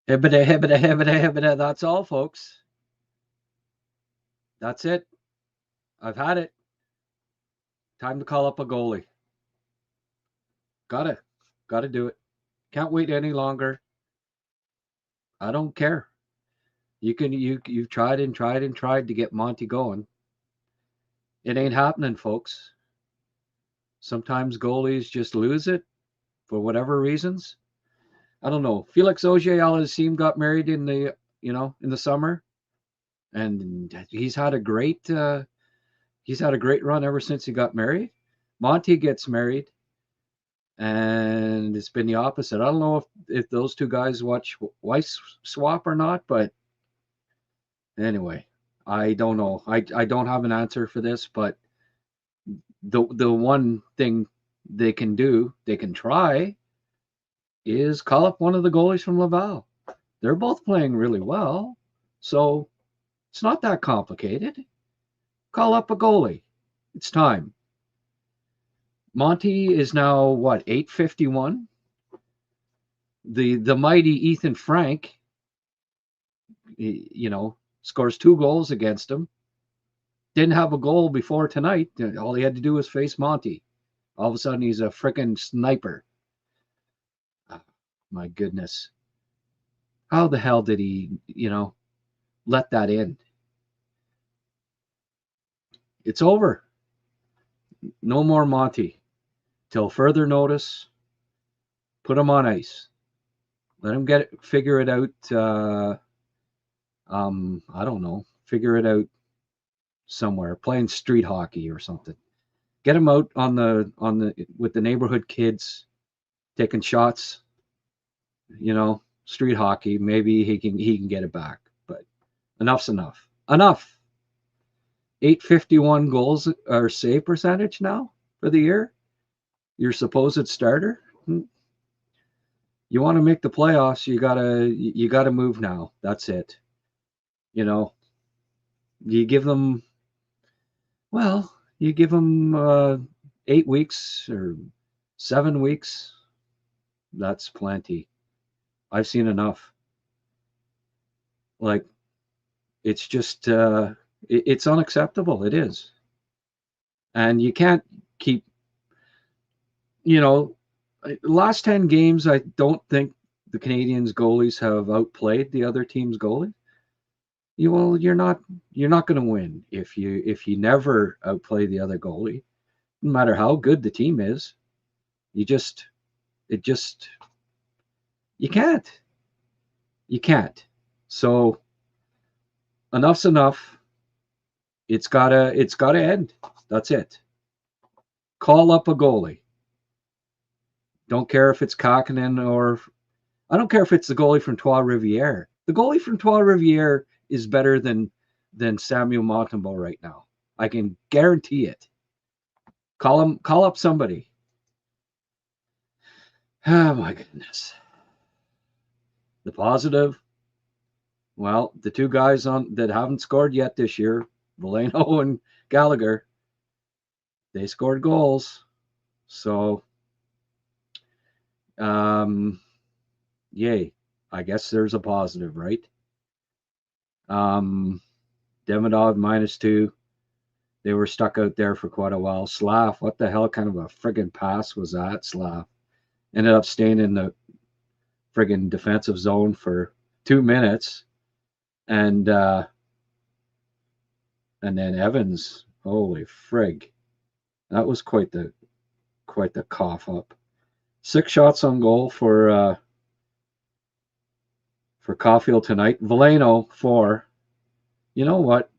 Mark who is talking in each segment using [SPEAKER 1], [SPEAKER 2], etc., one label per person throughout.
[SPEAKER 1] Hibbida, hibbida, hibbida, hibbida. That's all, folks. That's it. I've had it. Time to call up a goalie. Gotta, gotta do it. Can't wait any longer. I don't care. You've tried and tried and tried to get Monty going. It ain't happening, folks. Sometimes goalies just lose it for whatever reasons. I don't know. Felix Auger-Aliassime got married in the summer, and he's had a great run ever since he got married. Monty gets married, and it's been the opposite. I don't know if those two guys watch Weiss swap or not, but anyway, I don't know. I don't have an answer for this, but the one thing they can do, they can try, is call up one of the goalies from Laval. They're both playing really well, so it's not that complicated. Call up a goalie. It's time. Monty is now what, 851? The mighty Ethan Frank, scores 2 goals against him. Didn't have a goal before tonight. All he had to do was face Monty. All of a sudden, he's a freaking sniper. Oh, my goodness. How the hell did he, let that in? It's over. No more Monty. Till further notice, put him on ice. Let him figure it out. I don't know. Figure it out somewhere. Playing street hockey or something. Get him out with the neighborhood kids, taking shots. Street hockey. Maybe he can get it back. But enough's enough. Enough. 851 goals or save percentage now for the year. Your supposed starter. You want to make the playoffs, you gotta move now. That's it. You give them you give them 8 weeks or 7 weeks. That's plenty. I've seen enough. Like, it's just it's unacceptable. It is. And you can't keep, last 10 games, I don't think the Canadiens goalies have outplayed the other team's goalie. You're not going to win if you never outplay the other goalie, no matter how good the team is. You can't. You can't. So enough's enough. It's gotta end. That's it. Call up a goalie. Don't care if it's Kakkonen or I don't care if it's the goalie from Trois-Rivières. The goalie from Trois-Rivières is better than Samuel Montembeault right now. I can guarantee it. Call up somebody. Oh my goodness. The positive. Well, the two guys that haven't scored yet this year, Veleno and Gallagher, they scored goals. So, yay. I guess there's a positive, right? Demidov -2. They were stuck out there for quite a while. Slav, what the hell kind of a friggin' pass was that, Slav? Ended up staying in the friggin' defensive zone for 2 minutes. And then Evans, holy frig. That was quite the cough up. 6 shots on goal for Caulfield tonight. Veleno 4. You know what?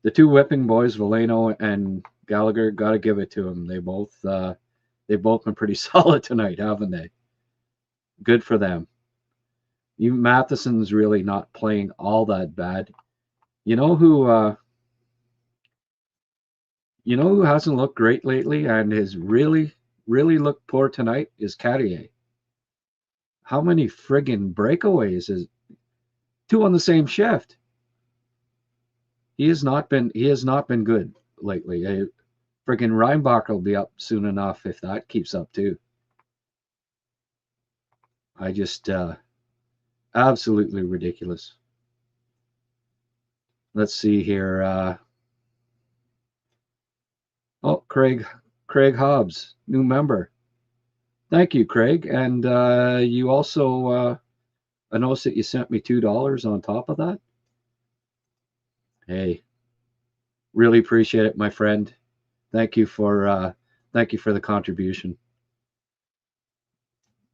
[SPEAKER 1] The two whipping boys, Veleno and Gallagher, got to give it to them. They've both been pretty solid tonight, haven't they? Good for them. Matheson's really not playing all that bad. You know who hasn't looked great lately and has really, really looked poor tonight is Carrier. How many friggin' breakaways is 2 on the same shift? He has not been good lately. Friggin' Reinbach will be up soon enough if that keeps up too. I Absolutely ridiculous. Let's see here. Oh, Craig Hobbs, new member. Thank you, Craig. And you also, I noticed that you sent me $2 on top of that. Hey, really appreciate it, my friend. Thank you for the contribution.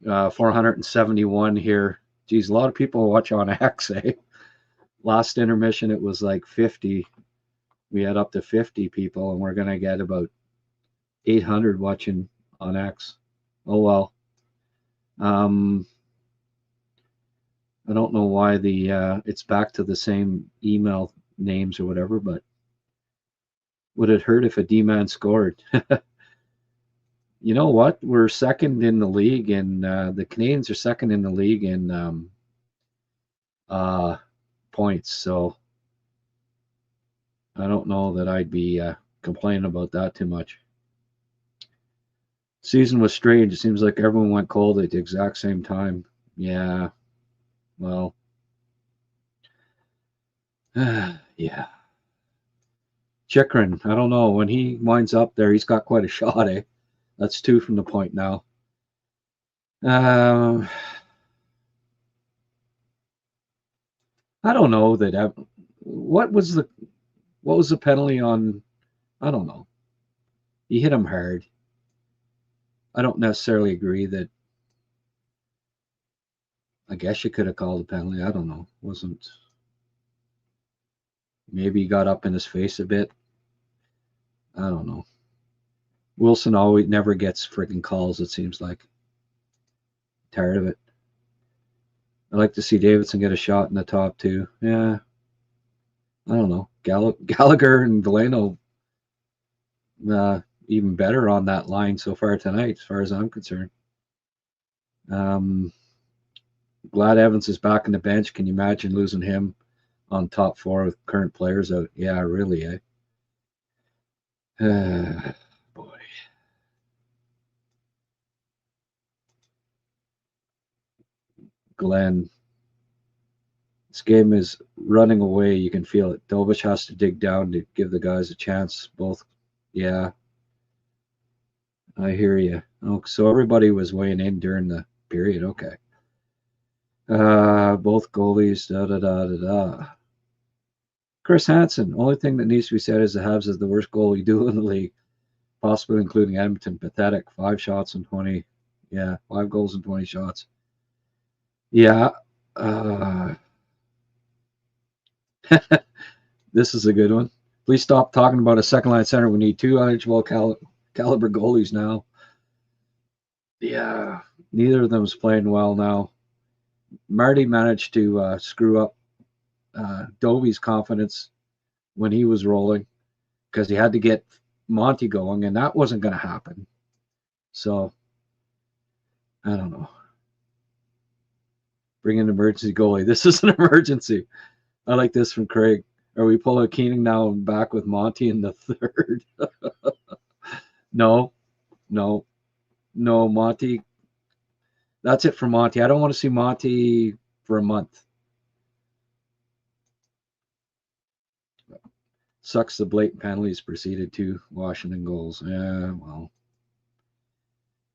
[SPEAKER 1] 471 here. Geez, a lot of people watch on X, eh? Last intermission, it was like 50. We had up to 50 people, and we're going to get about 800 watching on X. Oh, well. I don't know why it's back to the same email names or whatever, but would it hurt if a D-man scored? You know what? We're second in the league, and the Canadians are second in the league in points. So I don't know that I'd be complaining about that too much. Season was strange. It seems like everyone went cold at the exact same time. Yeah. Well. Yeah. Chikrin, I don't know. When he winds up there, he's got quite a shot, eh? That's 2 from the point now. I don't know that. What was the penalty on? I don't know. He hit him hard. I don't necessarily agree that. I guess you could have called a penalty. I don't know. Wasn't. Maybe he got up in his face a bit. I don't know. Wilson always never gets freaking calls, it seems like. Tired of it. I'd like to see Davidson get a shot in the top too. Yeah. I don't know. Gallagher and Delano even better on that line so far tonight, as far as I'm concerned. Glad Evans is back on the bench. Can you imagine losing him on top 4 with current players out? Yeah, really, eh? Boy. Glenn. This game is running away. You can feel it. Dovich has to dig down to give the guys a chance. Both. Yeah. I hear you. Oh, so everybody was weighing in during the period. Okay. Both goalies. Chris Hansen. Only thing that needs to be said is the Habs is the worst goalie duo in the league, possibly including Edmonton. Pathetic. 5 shots and 20. Yeah, 5 goals and 20 shots. Yeah. This is a good one. Please stop talking about a second line center. We need 2 NHL caliber goalies now. Yeah, neither of them is playing well now. Marty managed to screw up Dovi's confidence when he was rolling because he had to get Monty going, and that wasn't going to happen. So, I don't know. Bring an emergency goalie. This is an emergency. I like this from Craig. Are we pulling Keenan now and back with Monty in the 3rd? No, Monty. That's it for Monty. I don't want to see Monty for a month. Sucks the blatant penalties proceeded to Washington goals. Yeah, well.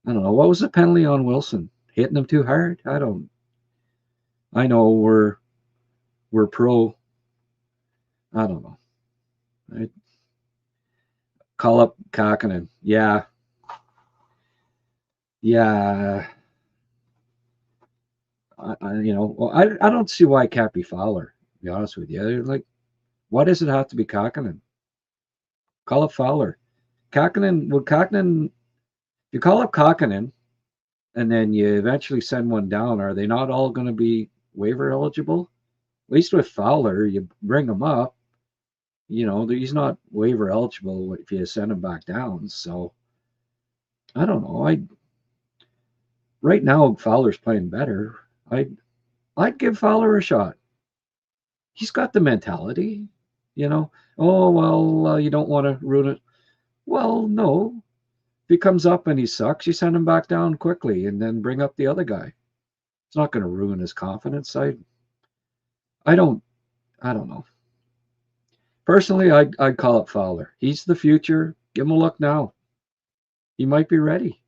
[SPEAKER 1] I don't know. What was the penalty on Wilson? Hitting him too hard? I know we're pro. I don't know. Call up Kakkonen. Yeah. I don't see why it can't be Fowler, to be honest with you. Like, why does it have to be Kakkonen? Call up Fowler. If you call up Kakkonen and then you eventually send one down, are they not all going to be waiver eligible? At least with Fowler, you bring him up. He's not waiver eligible if you send him back down. So, I don't know. Right now, Fowler's playing better. I'd give Fowler a shot. He's got the mentality, Oh, well, you don't want to ruin it. Well, no. If he comes up and he sucks, you send him back down quickly and then bring up the other guy. It's not going to ruin his confidence. I don't know. Personally, I'd call it Fowler. He's the future. Give him a look now. He might be ready.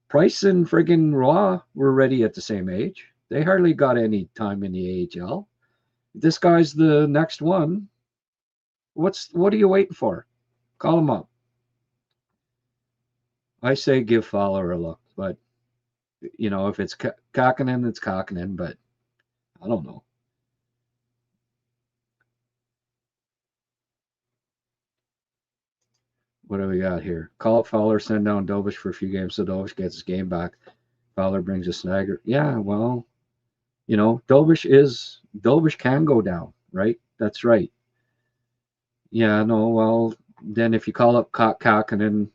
[SPEAKER 1] Price and friggin' Roy were ready at the same age. They hardly got any time in the AHL. This guy's the next one. What are you waiting for? Call him up. I say give Fowler a look, but if it's Kakkonen, it's Kakkonen, but I don't know. What do we got here? Call up Fowler, send down Dovish for a few games so Dovish gets his game back. Fowler brings a snagger. Yeah, well, Dovish can go down, right? That's right. Yeah, no, well, then if you call up Kakkonen,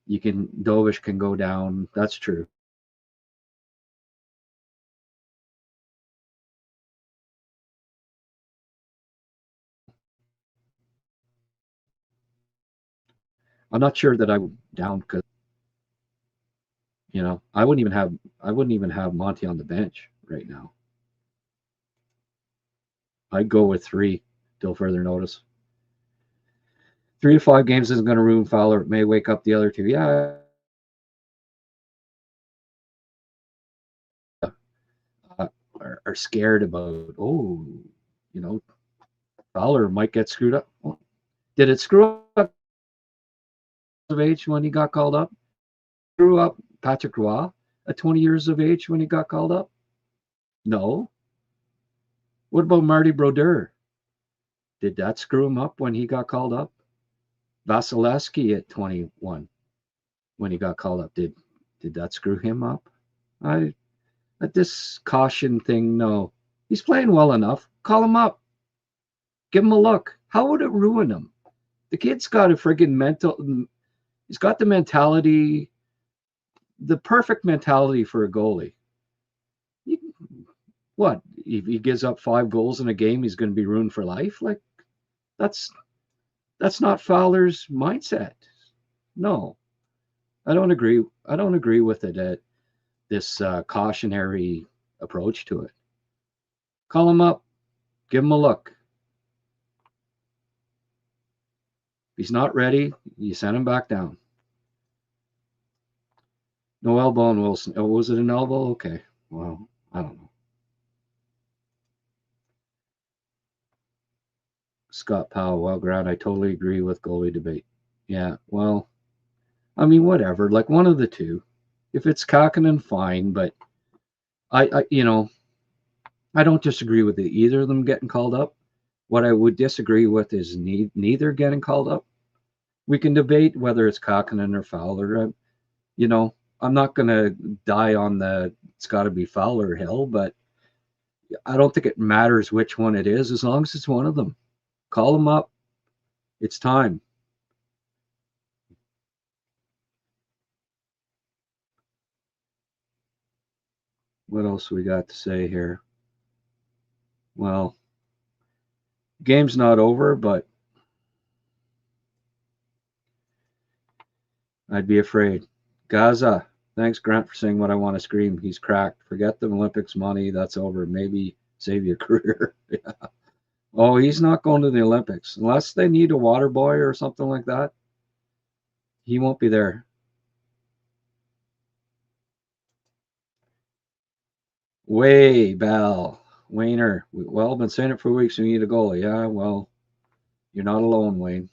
[SPEAKER 1] Dovish can go down. That's true. I'm not sure that I would down because I wouldn't even have Monty on the bench right now. I'd go with 3 till further notice. 3 to 5 games isn't going to ruin Fowler. It may wake up the other 2. Yeah. Are scared about, Fowler might get screwed up. Did it screw up of age when he got called up? Screw up Patrick Roy at 20 years of age when he got called up? No. What about Marty Brodeur? Did that screw him up when he got called up? Vasilevsky at 21 when he got called up. Did that screw him up? At this caution thing, no. He's playing well enough. Call him up. Give him a look. How would it ruin him? The kid's got a friggin' he's got the mentality, the perfect mentality for a goalie. What? If he gives up 5 goals in a game, he's going to be ruined for life? Like, that's not Fowler's mindset. No, I don't agree. I don't agree with it. This cautionary approach to it. Call him up. Give him a look. If he's not ready, you send him back down. No elbow on Wilson. Oh, was it an elbow? Okay. Well, I don't know. Scott Powell, well, Grant, I totally agree with goalie debate. Yeah, well, I mean, whatever. Like one of the two. If it's Kakkonen, fine, but I don't disagree with either of them getting called up. What I would disagree with is neither getting called up. We can debate whether it's Kakkonen or Fowler. I'm not going to die on it's got to be Fowler hill, but I don't think it matters which one it is as long as it's one of them. Call them up. It's time. What else we got to say here? Well, game's not over, but I'd be afraid. Gaza, thanks, Grant, for saying what I want to scream. He's cracked. Forget the Olympics money. That's over. Maybe save your career. Yeah. Oh, he's not going to the Olympics. Unless they need a water boy or something like that, he won't be there. Bell. Wayner. Well, I've been saying it for weeks. We need a goalie. Yeah, well, you're not alone, Wayne.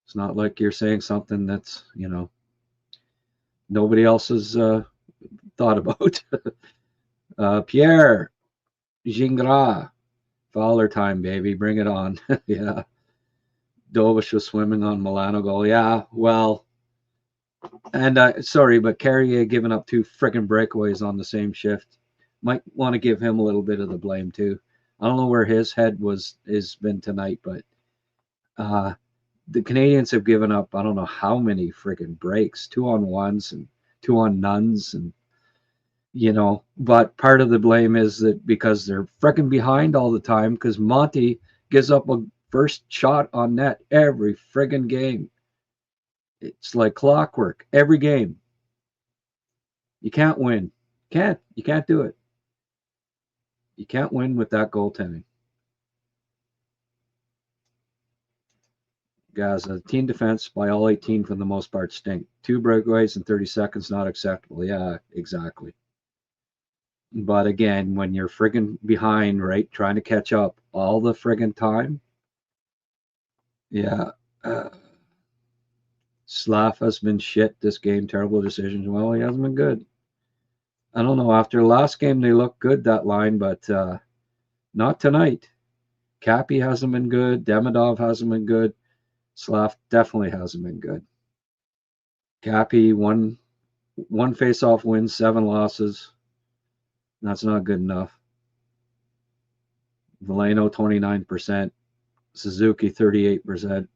[SPEAKER 1] It's not like you're saying something that's, nobody else has thought about. Pierre Gingras. Fowler time, baby. Bring it on. Yeah. Dovish was swimming on Milano goal. Yeah, well, and sorry, but Carrier giving up 2 friggin' breakaways on the same shift. Might want to give him a little bit of the blame too. I don't know where his head has been tonight, but the Canadians have given up I don't know how many friggin' breaks, 2-on-1s and 2-on-nones, and but part of the blame is that because they're freaking behind all the time because Monty gives up a first shot on net every friggin' game. It's like clockwork every game. You can't win. You can't do it. You can't win with that goaltending. Guys, team defense by all 18 for the most part stink. 2 breakaways in 30 seconds, not acceptable. Yeah, exactly. But again, when you're friggin' behind, right, trying to catch up all the friggin' time, yeah. Slav has been shit this game. Terrible decisions. Well, he hasn't been good. I don't know. After last game, they looked good, that line, but not tonight. Cappy hasn't been good. Demidov hasn't been good. Slav definitely hasn't been good. Cappy, one face-off win, 7 losses. That's not good enough. Veleno, 29%. Suzuki, 38%.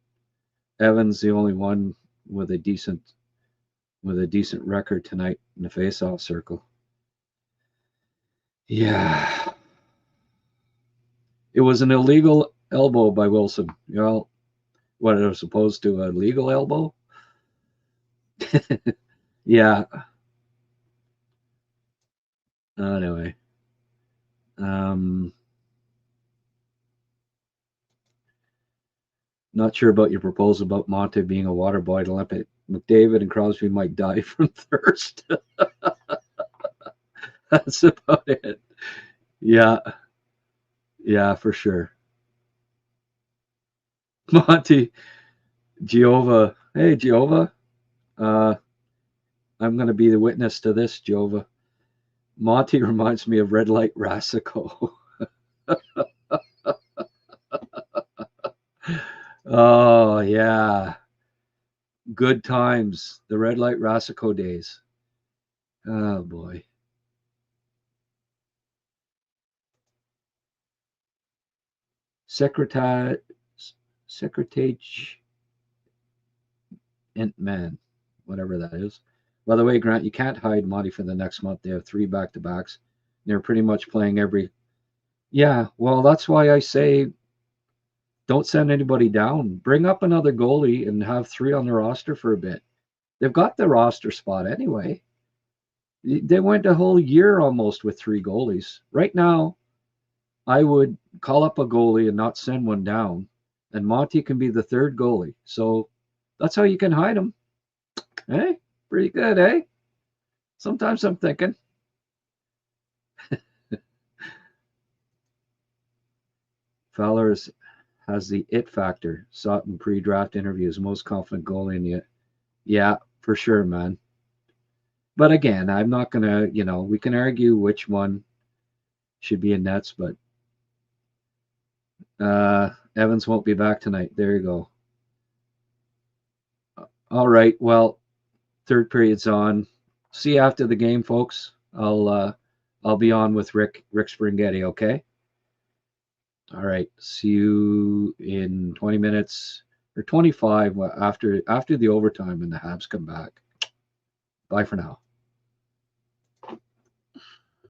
[SPEAKER 1] Evans, the only one with a decent record tonight in the face-off circle. Yeah. It was an illegal elbow by Wilson. Well, what, it was supposed to a legal elbow? Yeah. Anyway. Not sure about your proposal about Monte being a water boy to limit McDavid and Crosby might die from thirst. That's about it. Yeah. Yeah, for sure. Monty, Jehovah. Hey, Jehovah. I'm going to be the witness to this, Jehovah. Monty reminds me of Red Light Rasico. Oh, yeah. Good times. The Red Light Rasico days. Oh, boy. Secretary Man, whatever that is. By the way, Grant, you can't hide Monty for the next month. They have 3 back-to-backs. They're pretty much playing every. Yeah, well, that's why I say don't send anybody down. Bring up another goalie and have 3 on the roster for a bit. They've got the roster spot anyway. They went a whole year almost with 3 goalies. Right now, I would call up a goalie and not send one down, and Monty can be the 3rd goalie. So that's how you can hide him. Hey, pretty good, eh? Sometimes I'm thinking. Fowler has the it factor. Saw it in pre-draft interviews. Most confident goalie in the. Yeah, for sure, man. But again, I'm not gonna. We can argue which one should be in nets, but Evans won't be back tonight. There you go. All right. Well, 3rd period's on. See you after the game, folks. I'll be on with Rick Springhetti. Okay. All right. See you in 20 minutes or 25 after the overtime when the Habs come back. Bye for now.